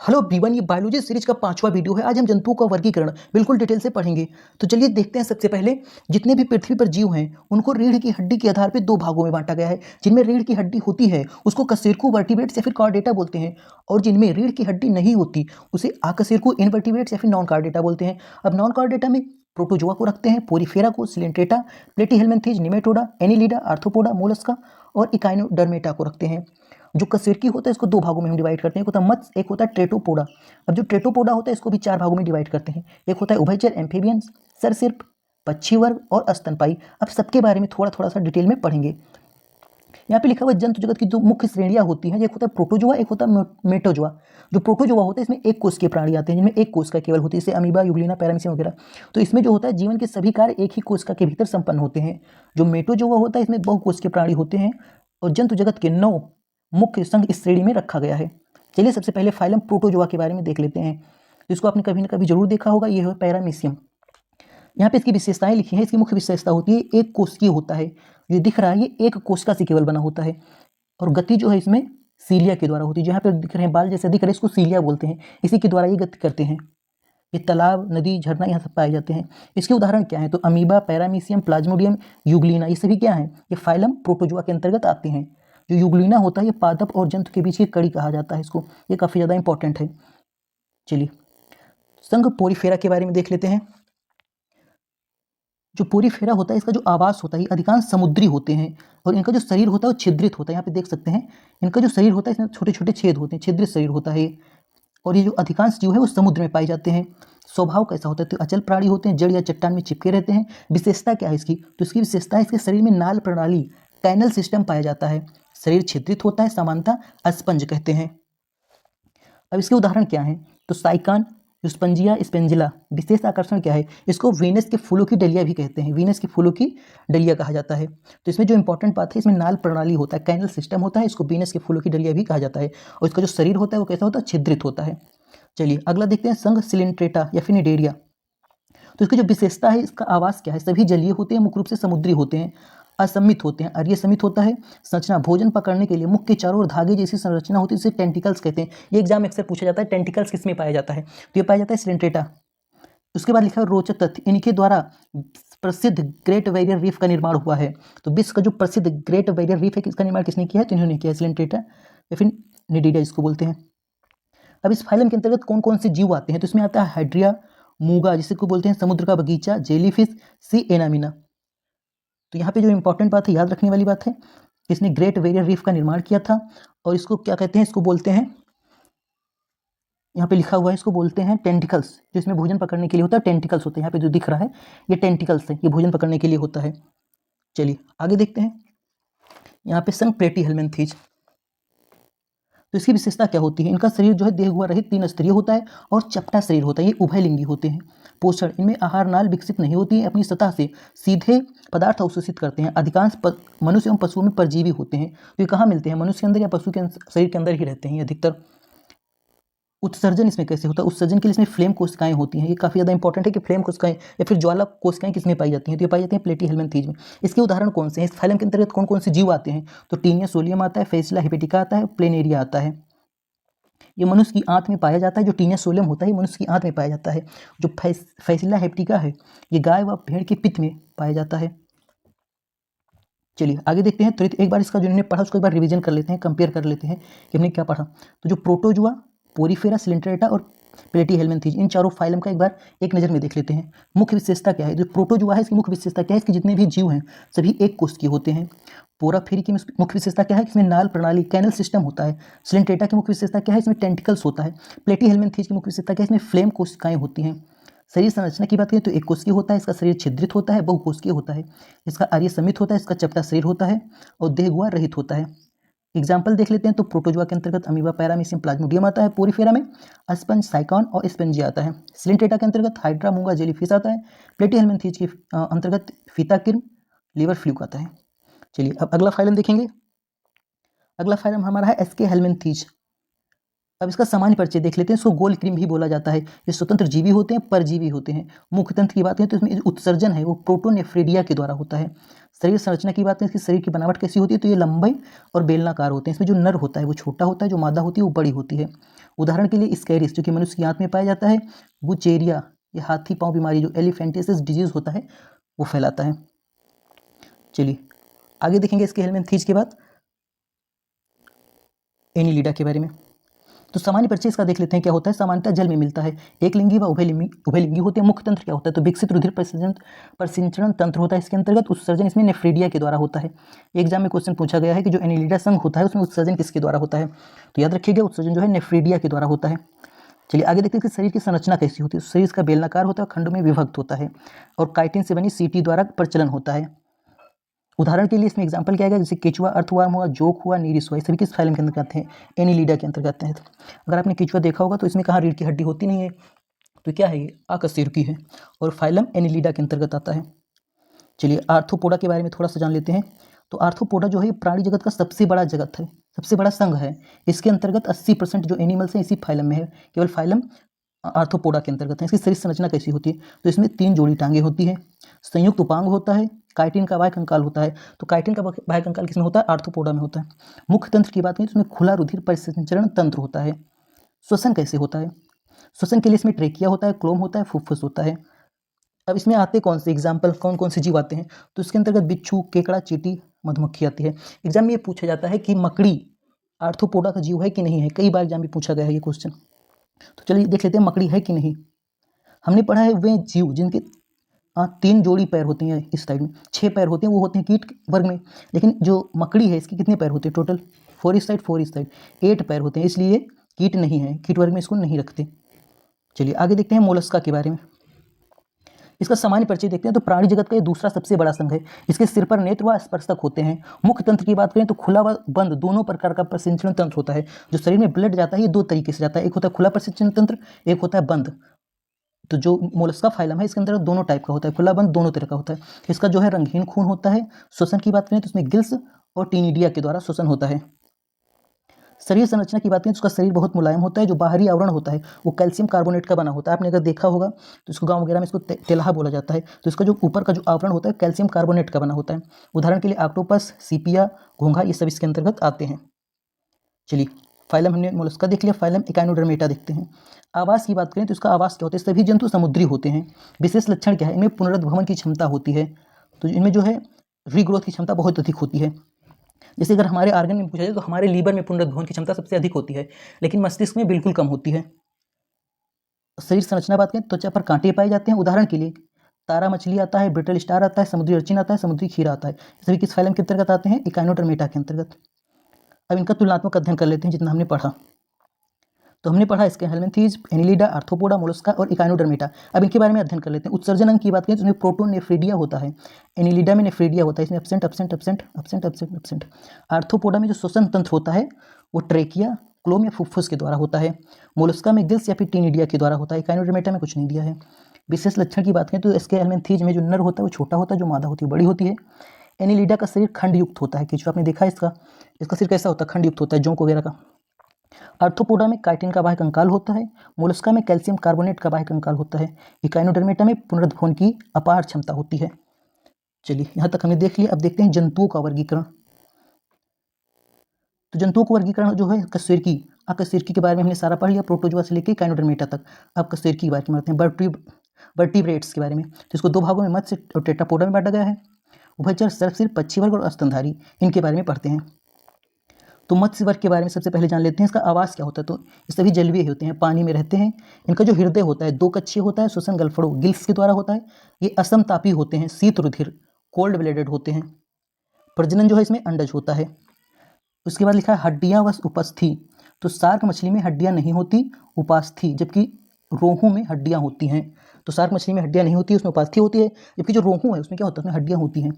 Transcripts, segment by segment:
Hello everyone, ये biology series का 5वां वीडियो है। आज हम जंतुओं का वर्गीकरण बिल्कुल डिटेल से पढ़ेंगे। तो चलिए देखते हैं। सबसे पहले जितने भी पृथ्वी पर जीव हैं उनको रीढ़ की हड्डी के आधार पर दो भागों में बांटा गया है। जिनमें रीढ़ की हड्डी होती है उसको कशेरुकी वर्टिब्रेट्स या फिर कॉर्डेटा बोलते हैं, और जिनमें रीढ़ की हड्डी नहीं होती उसे अकशेरुकी इनवर्टिब्रेट्स या फिर नॉन कॉर्डेटा बोलते हैं। अब नॉन कॉर्डेटा में प्रोटोजोआ को रखते हैं, पोरीफेरा को, Coelenterata, Platyhelminthes, Nematoda, Annelida, Arthropoda, Mollusca और इकाइनोडर्मेटा को रखते हैं। जो कशेरुकी होता है इसको दो भागों में हम डिवाइड करते हैं। एक होता है मत्स्य, एक होता है ट्रेटोपोडा। अब जो ट्रेटोपोडा होता है इसको भी चार भागों में डिवाइड करते हैं। एक होता है उभयचर एम्फीबियंस, सरीसृप, पक्षी वर्ग और स्तनपायी। अब सबके बारे में थोड़ा थोड़ा सा डिटेल में पढ़ेंगे। यहाँ पे लिखा हुआ जंतु जगत की दो मुख्य श्रेणियां होती हैं। एक होता है प्रोटोजोआ, एक होता है मेटोजोआ। जो प्रोटोजोआ होता है इसमें एक कोष के प्राणी आते हैं, जिनमें एक कोष का केवल होती है, जैसे अमीबा, यूग्लिना, पैरामीशियम वगैरह। तो इसमें जो होता है जीवन के सभी कार्य एक ही कोशिका के भीतर संपन्न होते हैं। जो मेटोजोआ होता है इसमें बहुकोष के प्राणी होते हैं और जंतु जगत के 9 मुख्य संघ इस श्रेणी में रखा गया है। चलिए सबसे पहले फाइलम प्रोटोजोआ के बारे में देख लेते हैं, जिसको आपने कभी ना कभी जरूर देखा होगा। ये है पैरामीशियम। यहाँ पे इसकी विशेषताएं लिखी हैं। इसकी मुख्य विशेषता होती है एक कोशिकीय होता है। ये दिख रहा है, ये एक कोशिका से केवल बना होता है और गति जो है इसमें सीलिया के द्वारा होती है। जहाँ पे दिख रहे हैं बाल जैसे दिख रहे हैं, इसको सीलिया बोलते हैं। इसी के द्वारा ये गति करते हैं। ये तालाब, नदी, झरना यहाँ सब पाए जाते हैं। इसके उदाहरण क्या हैं? तो अमीबा, पैरामीशियम, प्लाज्मोडियम, यूग्लिना, ये सभी क्या हैं? ये फाइलम प्रोटोजोआ के अंतर्गत आते हैं। जो यूग्लिना होता है ये पादप और जंतु के बीच की कड़ी कहा जाता है इसको। ये काफ़ी ज़्यादा इंपॉर्टेंट है। चलिए संघ पोरीफेरा के बारे में देख लेते हैं। जो पोरीफेरा होता है इसका जो आवास होता है ये अधिकांश समुद्री होते हैं और इनका जो शरीर होता है वो छिद्रित होता है। यहाँ पे देख सकते हैं इनका जो शरीर होता है इसमें छोटे छोटे छेद होते हैं, छिद्रित शरीर होता है। और ये जो अधिकांश जीव है वो समुद्र में पाए जाते हैं। स्वभाव कैसा होता है? तो अचल प्राणी होते हैं, जड़ या चट्टान में चिपके रहते हैं। विशेषता क्या है इसकी? तो इसकी विशेषता है इसके शरीर में नाल प्रणाली, कैनल सिस्टम पाया जाता है। शरीर छिद्रित होता है, सामान्यतः स्पंज कहते हैं। अब इसके उदाहरण क्या हैं? तो साइकान, स्पंजिया, स्पेंजिला। विशेष आकर्षण क्या है? इसको वीनस के फूलों की डलिया भी कहते हैं। वीनस के फूलों की डलिया कहा जाता है। तो इसमें जो इंपॉर्टेंट बात है, इसमें नाल प्रणाली होता है, कैनल सिस्टम होता है। इसको वीनस के फूलों की डलिया भी कहा जाता है। और इसका जो शरीर होता है वो कैसा होता है? छिद्रित होता है। चलिए अगला देखते हैं, संघ सिलेंट्रेटा या फिर निडेरिया। तो इसकी जो विशेषता है, इसका आवास क्या है? सभी जलीय होते हैं, मुख्य रूप से समुद्री होते हैं, असमित होते हैं। अर्य समित होता है। संरचना भोजन पकड़ने के लिए मुख के चारों ओर धागे जैसी संरचना होती है, इसे टेंटिकल्स कहते हैं। ये एग्जाम में अक्सर पूछा जाता है, टेंटिकल्स किस में पाया जाता है? तो ये पाया जाता है सिलेंट्रेटा। उसके बाद लिखा है रोचक तथ्य, इनके द्वारा प्रसिद्ध ग्रेट बैरियर रीफ का निर्माण हुआ है। तो विश्व का जो प्रसिद्ध ग्रेट बैरियर रीफ है इसका निर्माण किसने किया है? तो इन्होंने किया है, सिलेंट्रेटा या फिर निडेरिया इसको बोलते हैं। अब इस फाइलम के अंतर्गत कौन कौन से जीव आते हैं? तो इसमें आता है हाइड्रिया, मूंगा जिसे को बोलते हैं समुद्र का बगीचा, जेलीफिश, सी एनामिना। तो यहाँ पे जो इंपॉर्टेंट बात है, याद रखने वाली बात है, इसने ग्रेट बैरियर रीफ का निर्माण किया था। और इसको क्या कहते हैं? इसको बोलते हैं, यहाँ पे लिखा हुआ है, इसको बोलते हैं टेंटिकल्स। जो इसमें भोजन पकड़ने के लिए होता है टेंटिकल्स होते हैं। यहाँ पे जो दिख रहा है ये टेंटिकल्स है, ये भोजन पकड़ने के लिए होता है। चलिए आगे देखते हैं। यहाँ पे संघ प्लेटीहेल्मिन्थेज। तो इसकी विशेषता क्या होती है? इनका शरीर जो है देह हुआ रहित 3 स्तरीय होता है और चपटा शरीर होता है। ये उभयलिंगी होते हैं। पोषण, इनमें आहार नाल विकसित नहीं होती है, अपनी सतह से सीधे पदार्थ अवशोषित करते हैं। अधिकांश मनुष्य एवं पशुओं में परजीवी होते हैं। तो ये कहाँ मिलते हैं? मनुष्य के अंदर या पशु के शरीर के अंदर ही रहते हैं अधिकतर। उत्सर्जन इसमें कैसे होता है? उत्सर्जन के लिए इसमें फ्लेम कोशिकाएं होती हैं। ये काफ़ी ज़्यादा इंपॉर्टेंट है कि फ्लेम कोशिकाएं या फिर ज्वाला कोशिकाएं किसमें पाई जाती हैं? तो ये पाई जाती हैं प्लेटीहेल्मिन्थेज में। इसके उदाहरण कौन से हैं? इस फाइलम के अंतर्गत कौन कौन से जीव आते हैं? तो टीनिया सोलियम आता है, फेसिला हेपेटिका आता है, प्लेनेरिया आता है। ये मनुष्य की आंत में पाया जाता है। जो टीनिया सोलियम होता है ये मनुष्य की आंत में पाया जाता है। जो फैसिला हेप्टिका है ये गाय व भेड़ के पित्त में पाया जाता है। चलिए आगे देखते हैं। तो एक बार इसका जो हमने पढ़ा उसको एक बार रिवीजन कर लेते हैं, कंपेयर कर लेते हैं कि हमने क्या पढ़ा। तो जो प्रोटोजुआ, पोरीफेरा, सिलेंट्रेटा और प्लेटीहेल्मिन्थेज, इन चारों फाइलम का एक बार एक नज़र में देख लेते हैं। मुख्य विशेषता क्या है? जो प्रोटोजुआ है इसकी मुख्य विशेषता क्या है? इसके जितने भी जीव हैं सभी एक कोष के होते हैं। पोराफेरी की मुख्य विशेषता क्या है? इसमें नाल प्रणाली, कैनल सिस्टम होता है। सिलेंट्रेटा की मुख्य विशेषता क्या है? इसमें टेंटिकल्स होता है। प्लेटीहेल्मिन्थेज की मुख्य विशेषता क्या है? इसमें फ्लेम कोशिकाएं होती हैं। शरीर संरचना की बात करें तो एक कोशिकीय होता है, इसका शरीर छिद्रित होता है, बहुकोशिकीय होता है। इसका आर्य समित होता है, इसका चपटा शरीर होता है और देहगुआ रहित होता है। एग्जाम्पल देख लेते हैं। तो प्रोटोजुआ के अंतर्गत अमीबा, पैरामीशियम, प्लाज्मोडियम आता है। पोरीफेरा में स्पंज, साइकॉन और स्पेंजिया आता है। सिलेंट्रेटा के अंतर्गत हाइड्रा, मूंगा, जेलीफिश आता है। प्लेटीहेल्मिन्थेज के अंतर्गत फीताकिर्म, लिवर फ्लूक आता है। चलिए अब अगला फाइलम देखेंगे। अगला फाइलम हमारा है एस्के हेल्मिन्थेज। अब इसका सामान्य परिचय देख लेते हैं। इसको गोल क्रीम भी बोला जाता है। ये स्वतंत्र जीवी होते हैं, परजीवी होते हैं। मुख्य तंत्र की बात करें तो इसमें उत्सर्जन है वो प्रोटोनेफ्रिडिया के द्वारा होता है। शरीर संरचना की बात करें, इसकी शरीर की बनावट कैसी होती है, तो ये लंबे और बेलनाकार होते हैं। इसमें जो नर होता है वो छोटा होता है, जो मादा होती है वो बड़ी होती है। उदाहरण के लिए स्कैरिस जो कि मनुष्य की आंत में पाया जाता है, बुचेरिया ये हाथी पाँव बीमारी जो एलिफेंटियासिस डिजीज होता है वो फैलाता है। चलिए आगे देखेंगे इसके हेलमिंथीज के बाद एनिलिडा के बारे में। तो सामान्य परिचय इसका देख लेते हैं क्या होता है। सामान्यतः जल में मिलता है, एक लिंगी व उभयलिंगी होते हैं। मुख्य तंत्र क्या होता है, तो विकसित रुधिर परिसंचरण तंत्र होता है। इसके अंतर्गत उत्सर्जन इसमें नेफ्रीडिया के द्वारा होता है। एग्जाम में क्वेश्चन पूछा गया है कि जो एनिलिडा संघ होता है उसमें उत्सर्जन किसके द्वारा होता है, तो याद रखिएगा उत्सर्जन जो है नेफ्रीडिया के द्वारा होता है। चलिए आगे देखते हैं कि शरीर की संरचना कैसी होती है। शरीर इसका बेलनाकार होता है, खंडों में विभक्त होता है और काइटिन से बनी सीटी द्वारा प्रचलन होता है। उदाहरण के लिए इसमें एग्जाम्पल क्या है, जैसे केचुआ, अर्थवर्म हुआ, जोक हुआ, नीरिस हुआ, ये सभी किस फाइलम के अंतर्गत आते हैं, एनिलिडा के अंतर्गत आते हैं। अगर आपने केचुआ देखा होगा तो इसमें कहाँ रीढ़ की हड्डी होती नहीं है, तो क्या है ये आकशेरुकी है और फाइलम एनिलिडा के अंतर्गत आता है। चलिए आर्थ्रोपोडा के बारे में थोड़ा सा जान लेते हैं। तो आर्थ्रोपोडा जो है प्राणी जगत का सबसे बड़ा जगत है, सबसे बड़ा संघ है। इसके अंतर्गत 80% जो एनिमल्स हैं इसी फाइलम में है, केवल फाइलम आर्थ्रोपोडा के अंतर्गत है। इसकी शरीर संरचना कैसी होती है, तो इसमें 3 जोड़ी टांगे होती है, संयुक्त उपांग होता है, काइटिन का बाह्य कंकाल होता है। तो काइटिन का बाह्य कंकाल किसमें होता है, आर्थ्रोपोडा में होता है। मुख्य तंत्र की बात करें तो इसमें खुला रुधिर परिसंचरण तंत्र होता है। श्वसन कैसे होता है, श्वसन के लिए इसमें ट्रेकिया होता है, क्लोम होता है, फुफ्फुस होता है। अब इसमें आते कौन से एग्जाम्पल, कौन कौन से जीव आते हैं, तो इसके अंतर्गत बिच्छू, केकड़ा, चींटी, मधुमक्खी आती है। एग्जाम में ये पूछा जाता है कि मकड़ी आर्थ्रोपोडा का जीव है कि नहीं है, कई बार एग्जाम में पूछा गया है ये क्वेश्चन। तो चलिए देख लेते हैं मकड़ी है कि नहीं। हमने पढ़ा है वे जीव जिनके 3 जोड़ी पैर होते हैं, इस साइड में 6 पैर होते हैं, वो होते हैं कीट वर्ग में। लेकिन जो मकड़ी है इसके कितने पैर होते हैं, टोटल 4 इस साइड 4 इस साइड 8 पैर होते हैं, इसलिए कीट नहीं है, कीट वर्ग में इसको नहीं रखते। चलिए आगे देखते हैं मोलस्का के बारे में। इसका सामान्य परिचय देखते हैं। तो प्राणी जगत का ये दूसरा सबसे बड़ा संघ है। इसके सिर पर नेत्र व स्पर्शक होते हैं। मुख्य तंत्र की बात करें तो खुला व बंद दोनों प्रकार का प्रसिंचरण तंत्र होता है। जो शरीर में ब्लड जाता है ये 2 तरीके से जाता है, एक होता है खुला प्रसिंचरण तंत्र, एक होता है बंद। तो जो मोलस्का फाइलम है इसके अंदर दोनों टाइप का होता है, खुला बंद दोनों तरह का होता है। इसका जो है रंगहीन खून होता है। श्वसन की बात करें तो इसमें गिल्स और टीनिडिया के द्वारा श्वसन होता है। शरीर संरचना की बात करें तो उसका शरीर बहुत मुलायम होता है। जो बाहरी आवरण होता है वो कैल्शियम कार्बोनेट का बना होता है। आपने अगर देखा होगा तो इसको गांव वगैरह में इसको तेलहा बोला जाता है। तो इसका जो ऊपर का जो आवरण होता है कैल्शियम कार्बोनेट का बना होता है। उदाहरण के लिए ऑक्टोपस, सीपिया, घोंघा ये सब इसके अंतर्गत आते हैं। चलिए फाइलम हमने मोलस्का देख लिया, फाइलम इकाइनोडर्मेटा देखते हैं। आवास की बात करें तो इसका आवास क्या होता है, सभी जंतु समुद्री होते हैं। विशेष लक्षण क्या है, इनमें पुनरुद्भवन की क्षमता होती है। तो इनमें जो है रीग्रोथ की क्षमता बहुत अधिक होती है। जैसे अगर हमारे आर्गन में पूछा जाए तो हमारे लीवर में पुनरुद्भवन की क्षमता सबसे अधिक होती है, लेकिन मस्तिष्क में बिल्कुल कम होती है। शरीर संरचना बात करें, त्वचा पर कांटे पाए जाते हैं। उदाहरण के लिए तारा मछली आता है, ब्रिटल स्टार आता है, समुद्री अर्चिन आता है, समुद्री खीरा आता है। सभी किस फाइलम के अंतर्गत आते हैं, इकाइनोडर्मेटा के अंतर्गत। अब इनका तुलनात्मक अध्ययन कर लेते हैं जितना हमने पढ़ा। तो हमने पढ़ा इसके हेलमिंथीज, एनिलिडा, आर्थ्रोपोडा, मोलस्का और इकाइनोडर्मेटा। अब इनके बारे में अध्ययन कर लेते हैं। उत्सर्जन अंग की बात करें तो उसमें प्रोटोनेफ्रिडिया होता है, एनिलिडा में नेफ्रिडिया होता है, इसमें absent absent absent absent absent absent. Arthropoda में जो श्वसन तंत्र होता है वो ट्रेकिया, क्लोम या फुफ्फुस के द्वारा होता है। मोलस्का में गिल्स या फिर टीनिडिया के द्वारा होता है। इकाइनोडर्मेटा में कुछ नहीं दिया है। विशेष लक्षण की बात करें तो इसके हेलमिंथीज में जो नर होता है वो छोटा होता है, जो मादा होती है बड़ी होती है। एनिलिडा का शरीर खंड युक्त होता है, केचुआ आपने देखा है इसका सिर कैसा होता है, खंड युक्त होता है, जोंक वगैरह का। आर्थ्रोपोडा में काइटिन का बाह्य कंकाल होता है। मोलस्का में कैल्शियम कार्बोनेट का बाह्य कंकाल होता है। इकाइनोडर्मेटा में पुनरुद्भवन की अपार क्षमता होती है। चलिए यहाँ तक हमने देख लिया। अब देखते हैं जंतुओं का वर्गीकरण। तो जंतुओं का वर्गीकरण जो है कशेरुकी, कशेरुकी के बारे में हमने सारा पढ़ लिया, प्रोटोजोआ से लेकर इकाइनोडर्मेटा तक। अब कशेरुकी के बारे में पढ़ते हैं, वर्टिब्रेट्स के बारे में। तो इसको 2 भागों में मत्स्य और टेट्रापोडा में बांटा गया है। उभयचर, सरीसृप, पक्षी वर्ग और स्तनधारी, इनके बारे में पढ़ते हैं। तो मत्स्य वर्ग के बारे में सबसे पहले जान लेते हैं। इसका आवास क्या होता है, तो ये सभी जलीय होते हैं, पानी में रहते हैं। इनका जो हृदय होता है 2 कक्षीय होता है, श्वसन गलफड़ों गिल्स के द्वारा होता है। ये असमतापी होते हैं, शीत रुधिर कोल्ड ब्लडेड होते हैं। प्रजनन जो है इसमें अंडज होता है। उसके बाद लिखा है हड्डियां व उपस्थि। तो शार्क मछली में हड्डियां नहीं होती, उपास्थि, जबकि रोहू में हड्डियां होती हैं। तो शार्क मछली में हड्डियां नहीं होती, उसमें उपास्थि होती है, जबकि जो रोहू है उसमें क्या होता है, उसमें हड्डियां होती हैं।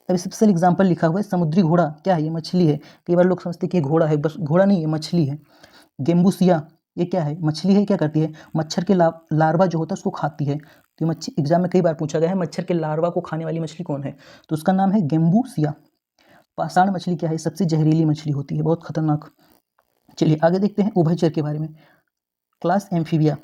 अब स्पेशल एग्जाम्पल लिखा हुआ है समुद्री घोड़ा, क्या है, ये मछली है। कई बार लोग समझते हैं कि घोड़ा है, बस घोड़ा नहीं, ये मछली है। गेम्बूसिया, ये क्या है, मछली है, क्या करती है, मच्छर के लार्वा जो होता है उसको खाती है। तो मच्छी एग्जाम में कई बार पूछा गया है मच्छर के लार्वा को खाने वाली मछली कौन है, तो उसका नाम है गेम्बूसिया। पाषाण मछली क्या है, सबसे जहरीली मछली होती है, बहुत खतरनाक। चलिए आगे देखते हैं उभयचर के बारे में। क्लास एम्फीबिया,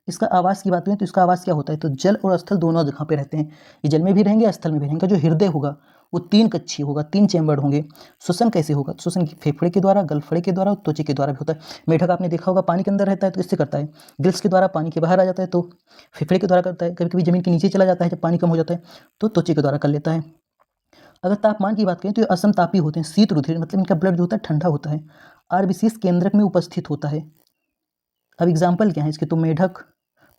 इसका आवास की बात करें तो इसका आवास क्या होता है, तो जल और स्थल दोनों जगह पे रहते हैं। ये जल में भी रहेंगे, स्थल में भी रहेंगे। जो हृदय होगा वो 3 कक्षीय होगा, 3 चैम्बर होंगे। श्वसन कैसे होगा, श्वसन फेफड़े के द्वारा, गलफड़े के द्वारा और त्वचा के द्वारा भी होता है। मेढक आपने देखा होगा पानी के अंदर रहता है तो किससे करता है, गिल्स के द्वारा। पानी के बाहर आ जाता है तो फेफड़े के द्वारा करता है। कभी कभी जमीन के नीचे चला जाता है जब पानी कम हो जाता है तो त्वचा के द्वारा कर लेता है। अगर तापमान की बात करें तो ये असमतापी होते हैं, शीत रुधिर, मतलब इनका ब्लड जो होता है ठंडा होता है। आरबीसीएस केंद्रक में उपस्थित होता है। अब एग्जाम्पल क्या है इसके, तो मेढक,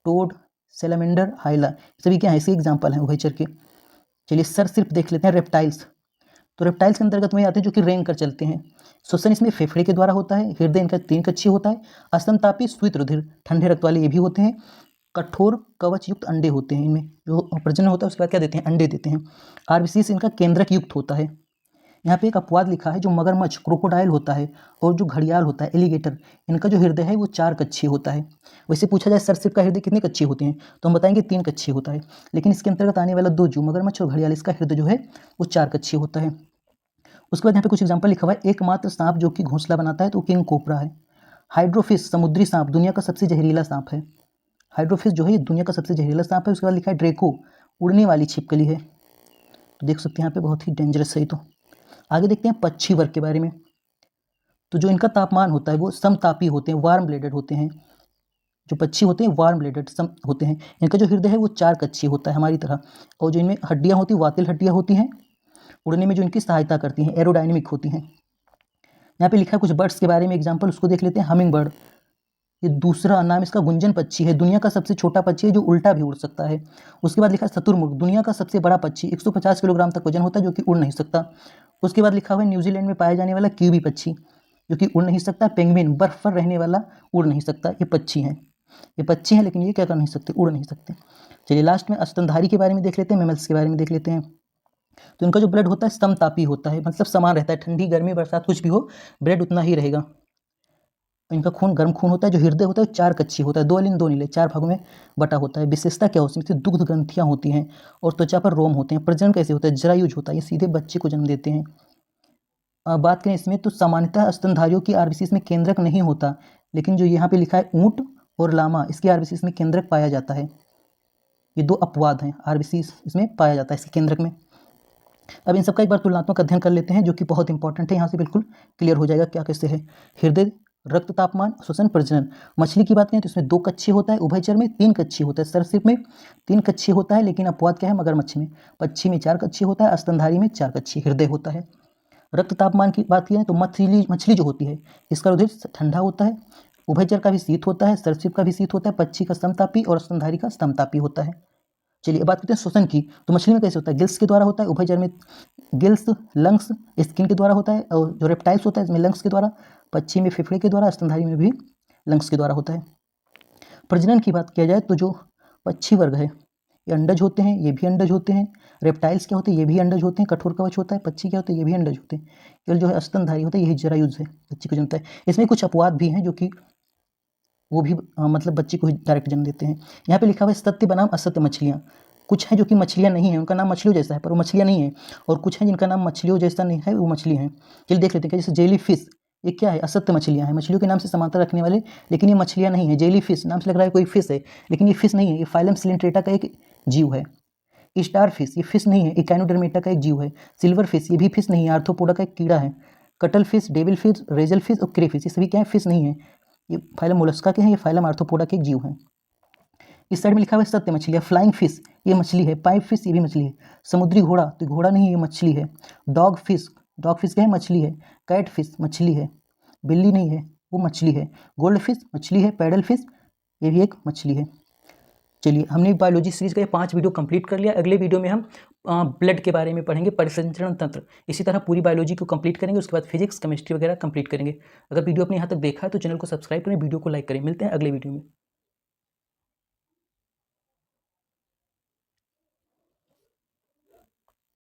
टोड, सेलामेंडर, हाइला, सभी क्या है इसके एग्जाम्पल हैं उभयचर के। चलिए सर सिर्फ देख लेते हैं रेप्टाइल्स। तो रेप्टाइल्स के अंतर्गत में आते हैं जो कि रेंग कर चलते हैं। श्वसन इसमें फेफड़े के द्वारा होता है। हृदय इनका 3 कक्षीय होता है। असमतापी श्वेत रुधिर, ठंडे रक्त वाले ये भी होते हैं। कठोर कवच युक्त अंडे होते हैं, इनमें जो प्रजनन होता है उसके बाद क्या देते हैं, अंडे देते हैं। आरबीसीएस इनका केंद्रक युक्त होता है। यहाँ पे एक अपवाद लिखा है, जो मगरमच्छ क्रोकोडाइल होता है और जो घड़ियाल होता है एलिगेटर, इनका जो हृदय है वो 4 कक्षीय होता है। वैसे पूछा जाए सरसिप का हृदय कितने कक्षीय होते हैं तो हम बताएंगे 3 कक्षीय होता है, लेकिन इसके अंतर्गत आने वाला 2 जीव मगरमच्छ और घड़ियाल, इसका हृदय जो है वो 4 कक्षीय होता है। उसके बाद यहाँ पे कुछ एग्जाम्पल लिखा हुआ है। एकमात्र सांप जो कि घोंसला बनाता है तो किंग कोबरा है। हाइड्रोफिश समुद्री सांप दुनिया का सबसे जहरीला सांप है। हाइड्रोफिश जो है ये दुनिया का सबसे जहरीला सांप है। उसके बाद लिखा है ड्रेको, उड़ने वाली छिपकली है। तो देख सकते हैं यहाँ पे बहुत ही डेंजरस है। तो आगे देखते हैं पक्षी वर्ग के बारे में। तो जो इनका तापमान होता है वो समतापी होते हैं, वार्म ब्लेडेड होते हैं। जो पक्षी होते हैं वार्म ब्लेडेड सम होते हैं। इनका जो हृदय है वो 4 कक्षीय होता है हमारी तरह। और जो इनमें हड्डियाँ होती हैं वातिल हड्डियाँ होती हैं, उड़ने में जो इनकी सहायता करती हैं, एरोडायनेमिक होती हैं। यहाँ पे लिखा है कुछ बर्ड्स के बारे में एग्जाम्पल, उसको देख लेते हैं। हमिंग बर्ड, ये दूसरा नाम इसका गुंजन पक्षी है। दुनिया का सबसे छोटा पक्षी है जो उल्टा भी उड़ सकता है। उसके बाद लिखा है शुतुरमुर्ग, दुनिया का सबसे बड़ा पक्षी, 150 किलोग्राम तक वजन होता है, जो कि उड़ नहीं सकता। उसके बाद लिखा हुआ है न्यूजीलैंड में पाया जाने वाला क्यूबी पक्षी, जो कि उड़ नहीं सकता। पेंगुइन, बर्फ पर रहने वाला, उड़ नहीं सकता। ये पक्षी हैं, ये पक्षी हैं, लेकिन ये क्या कर नहीं सकते, उड़ नहीं सकते। चलिए लास्ट में स्तनधारी के बारे में देख लेते हैं, मैमल्स के बारे में देख लेते हैं। तो इनका जो ब्लड होता है समतापी होता है, मतलब समान रहता है। ठंडी गर्मी बरसात कुछ भी हो, ब्लड उतना ही रहेगा। इनका खून गर्म खून होता है। जो हृदय होता है 4 कक्षीय होता है, 2 अलिंद 2 नीले, 4 भागों में बटा होता है। विशेषता क्या होती है, दुग्ध ग्रंथियाँ होती हैं और त्वचा पर रोम होते हैं। प्रजनन कैसे होता है, जरायुज होता है, ये सीधे बच्चे को जन्म देते हैं। बात करें इसमें तो सामान्यतः स्तनधारियों की आरबीसीएस में केंद्रक नहीं होता, लेकिन जो यहाँ पे लिखा है ऊंट और लामा, इसकी आरबीसीएस में केंद्रक पाया जाता है। ये 2 अपवाद हैं, आरबीसीएस इसमें पाया जाता है इसके केंद्रक में। अब इन सबका एक बार तुलनात्मक अध्ययन कर लेते हैं, जो कि बहुत इंपॉर्टेंट है। यहाँ से बिल्कुल क्लियर हो जाएगा क्या कैसे है। हृदय, रक्त तापमान, श्वसन, प्रजनन। मछली की बात करें तो इसमें 2 कक्षीय होता है। उभयचर में 3 कक्षीय होता है। सरसिप में 3 कक्षीय होता है, लेकिन अपवाद क्या है, मगरमच्छ में। पक्षी में 4 कक्षीय होता है। स्तनधारी में 4 कक्षीय हृदय होता है। रक्त तापमान की बात करें तो मछली जो होती है इसका रुधिर ठंडा होता है। उभयचर का भी शीत होता है, सरसिप का भी शीत होता है। पक्षी का समतापी और स्तनधारी का समतापी होता है। चलिए अब बात करते हैं श्वसन की। तो मछली में कैसे होता है, गिल्स के द्वारा होता है। उभयचर में गिल्स, लंग्स, स्किन के द्वारा होता है। और जो रेप्टाइल्स होता है इसमें लंग्स के द्वारा, पक्षी में फेफड़े के द्वारा, स्तनधारी में भी लंग्स के द्वारा होता है। प्रजनन की बात किया जाए तो जो पक्षी वर्ग है ये अंडज होते हैं, ये भी अंडज होते हैं। रेप्टाइल्स क्या होते हैं, ये भी अंडज होते हैं। कठोर कवच होता है। पक्षी क्या होते हैं, ये भी अंडज होते हैं। केवल जो है स्तनधारी होता है यही जरायुज है, बच्चे को जन्मता है। इसमें कुछ अपवाद भी हैं जो कि वो भी मतलब बच्चे को ही डायरेक्ट जन्म देते हैं। यहाँ पे लिखा हुआ है सत्य बनाम असत्य मछलियाँ। कुछ हैं जो कि मछलियाँ नहीं हैं, उनका नाम मछलियों जैसा है पर वो मछलियाँ नहीं है। और कुछ हैं जिनका नाम मछलियों जैसा नहीं है, वो मछली हैं। चलिए देख लेते हैं। जैसे जेली फिश, ये क्या है, असत्य मछलियाँ हैं। मछलियों के नाम से समानता रखने वाले, लेकिन ये मछलियाँ नहीं है। जेली फिश नाम से लग रहा है कोई फिश है, लेकिन ये फिश नहीं है। ये फाइलम सिलेंट्रेटा का एक जीव है। स्टार फिश, ये फिश नहीं है, इकाइनोडर्मेटा का एक जीव है। सिल्वर फिश, ये भी फिश नहीं है, आर्थ्रोपोडा का एक कीड़ा है। Cuttle fish, devil fish, resale fish और क्रे फिश, ये सभी क्या है, फिश नहीं है। ये फाइलम मोलस्का के हैं, ये फाइलम आर्थ्रोपोडा के एक जीव हैं। इस साइड में लिखा हुआ है सत्य मछलियाँ। फ्लाइंग फिश, ये मछली है। पाइप फिश, ये भी मछली है। समुद्री घोड़ा, तो घोड़ा नहीं है, ये मछली है। डॉग फिश क्या है, मछली है। कैट फिश मछली है। बिल्ली नहीं है, वो मछली है। गोल्ड फिश मछली है। पैडल फिश, ये भी एक मछली है। चलिए हमने बायोलॉजी सीरीज का ये 5 वीडियो कंप्लीट कर लिया। अगले वीडियो में हम ब्लड के बारे में पढ़ेंगे, परिसंचरण तंत्र। इसी तरह पूरी बायोलॉजी को कंप्लीट करेंगे, उसके बाद फिजिक्स, केमिस्ट्री वगैरह कंप्लीट करेंगे। अगर वीडियो आपने यहाँ तक देखा है तो चैनल को सब्सक्राइब करें, वीडियो को लाइक करें। मिलते हैं अगले वीडियो में।